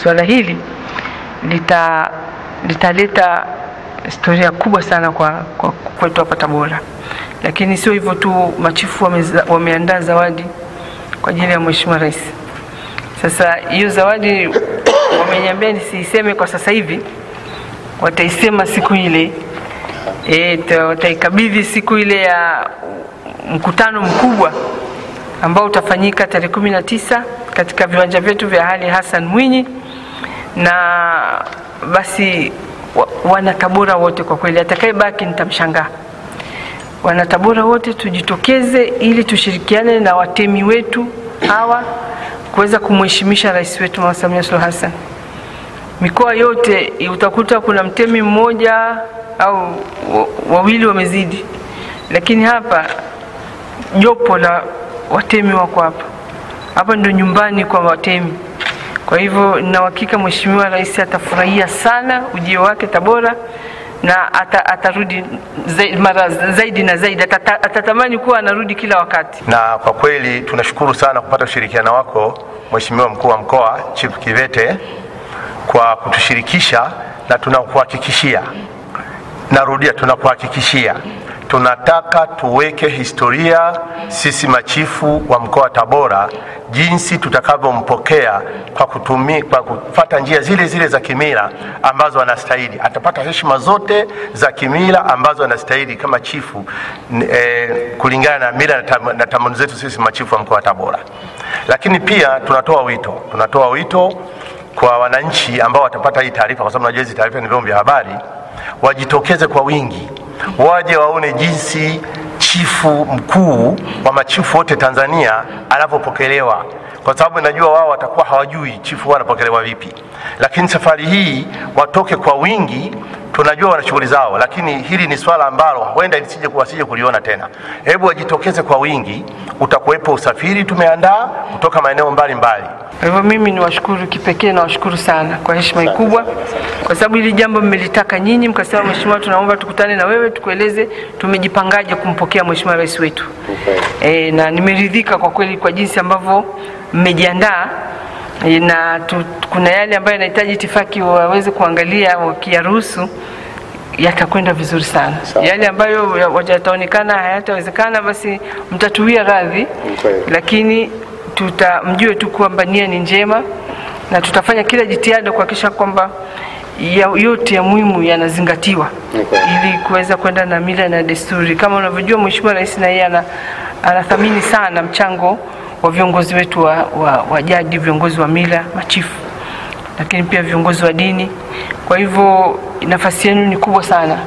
swala hili litaleta historia kubwa sana kwa kwetu hapa Tabora. Lakini sio hivyo tu, machifu wameandaa zawadi kwa ajili ya Mheshimiwa Rais. Sasa hiyo zawadi wameniambia nisiseme kwa sasa hivi, wataisema siku ile. Wataikabidhi siku ile ya mkutano mkubwa ambao utafanyika tarehe 19 katika viwanja vyetu vya Ali Hassan Mwinyi. Na basi wana Tabora wote, kwa kweli atakayebaki nitamshangaa. Wana Tabora wote tujitokeze ili tushirikiane na watemi wetu hawa kuweza kumheshimisha rais wetu Mama Samia Suluhu Hassan. Mikoa yote utakuta kuna mtemi mmoja au wawili wamezidi, lakini hapa jopo la watemi wako hapa. Hapa ndio nyumbani kwa watemi. Kwa hivyo nina uhakika Mheshimiwa Rais atafurahia sana ujio wake Tabora, na atarudi mara zaidi na zaidi. Atatamani kuwa anarudi kila wakati. Na kwa kweli tunashukuru sana kupata ushirikiano wako Mheshimiwa Mkuu wa Mkoa Chief Kivete kwa kutushirikisha, na tunakuhakikishia, narudia, tunakuhakikishia tunataka tuweke historia sisi machifu wa mkoa wa Tabora jinsi tutakavyompokea kwa kufuata njia zile zile za kimila ambazo anastahili. Atapata heshima zote za kimila ambazo anastahili kama chifu kulingana na mila na tamaduni zetu sisi machifu wa mkoa wa Tabora. Lakini pia tunatoa wito kwa wananchi ambao watapata hii taarifa, kwa sababu najua hizi taarifa ni vyombo vya habari, wajitokeze kwa wingi, waje waone jinsi chifu mkuu wa machifu wote Tanzania anavyopokelewa, kwa sababu najua wao watakuwa hawajui chifu wanapokelewa vipi. Lakini safari hii watoke kwa wingi. Tunajua wana shughuli zao, lakini hili ni swala ambalo huenda wasije kuliona tena. Hebu wajitokeze kwa wingi. Utakuwepo usafiri tumeandaa kutoka maeneo mbalimbali. Kwa hivyo mimi niwashukuru kipekee, na washukuru sana kwa heshima kubwa, kwa sababu hili jambo mmelitaka nyinyi, mkasema Mheshimiwa, tunaomba tukutane na wewe tukueleze tumejipangaje kumpokea Mheshimiwa Rais wetu. Na nimeridhika kwa kweli kwa jinsi ambavyo mmejiandaa, na kuna yale ambayo yanahitaji itifaki waweze kuangalia, wakiyaruhusu yatakwenda vizuri sana. Yale ambayo yataonekana hayatawezekana basi mtatuia radhi, lakini mjue tu kwamba nia ni njema, na tutafanya kila jitihada kuhakikisha kwamba yote ya muhimu yanazingatiwa ili kuweza kwenda na mila na desturi. Kama unavyojua Mheshimiwa Rais na yeye anathamini sana mchango wa viongozi wetu wa jadi, viongozi wa mila, machifu, lakini pia viongozi wa dini. Kwa hivyo nafasi yenu ni kubwa sana.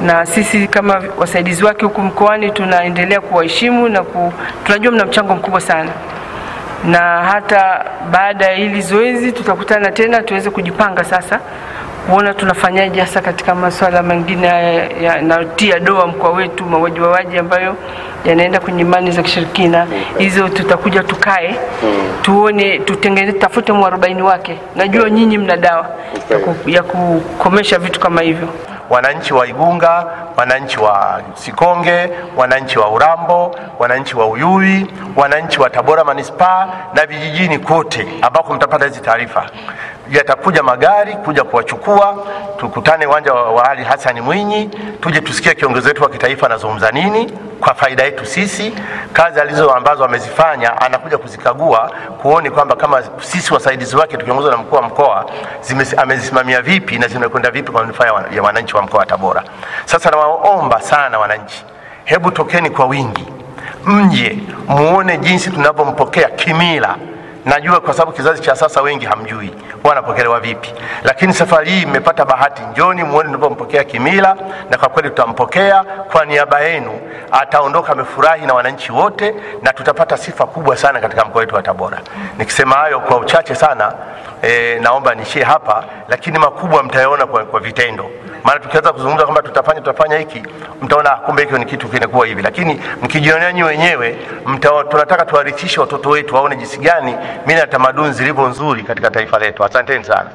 Na sisi kama wasaidizi wake huku mkoani tunaendelea kuwaheshimu, na tunajua mna mchango mkubwa sana. Na hata baada ya hili zoezi tutakutana tena tuweze kujipanga sasa kuona tunafanyaje hasa katika masuala mengine yanayotia doa mkoa wetu, mauaji ambayo yanaenda kwenye imani za kishirikina. Hizo tutakuja tukae tuone, tutengeneze, tafute mwarobaini wake. Najua nyinyi mna dawa ya kukomesha vitu kama hivyo. Wananchi wa Igunga, wananchi wa Sikonge, wananchi wa Urambo, wananchi wa Uyui, wananchi wa Tabora Manispaa na vijijini kote ambako mtapata hizi taarifa, yatakuja magari kuja kuwachukua. Tukutane uwanja wa Ali Hassan Mwinyi, tuje tusikie kiongozi wetu wa kitaifa anazungumza nini kwa faida yetu sisi. Kazi ambazo amezifanya anakuja kuzikagua kuone kwamba kama sisi wasaidizi wake tukiongozwa na mkuu wa mkoa amezisimamia vipi na zimekwenda vipi kwa manufaa ya wananchi wa mkoa wa Tabora. Sasa nawaomba sana wananchi, hebu tokeni kwa wingi, mje muone jinsi tunavyompokea kimila. Najua kwa sababu kizazi cha sasa wengi hamjui wanapokelewa vipi, lakini safari hii mmepata bahati. Njoni muone tunapompokea kimila, na kwa kweli tutampokea kwa niaba yenu. Ataondoka amefurahi na wananchi wote, na tutapata sifa kubwa sana katika mkoa wetu wa Tabora. Nikisema hayo kwa uchache sana, naomba niishie hapa, lakini makubwa mtayaona kwa vitendo. Maana tukianza kuzungumza kwamba tutafanya hiki, mtaona kumbe hiki ni kitu kinakuwa hivi, lakini mkijionea nyinyi wenyewe tunataka tuwarithishe watoto wetu waone jinsi gani mila na tamaduni zilivyo nzuri katika taifa letu. Asanteni sana.